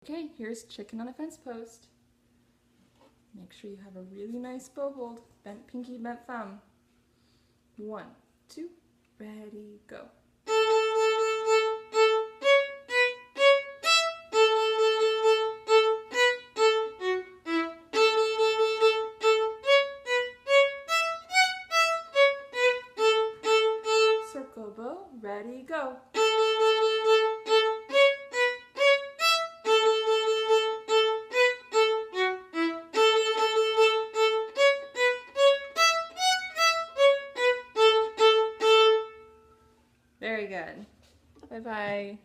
Okay, here's chicken on a fence post. Make sure you have a really nice bow hold. Bent pinky, bent thumb. 1, 2, ready, go. Circle bow, ready, go. Very good. Bye-bye.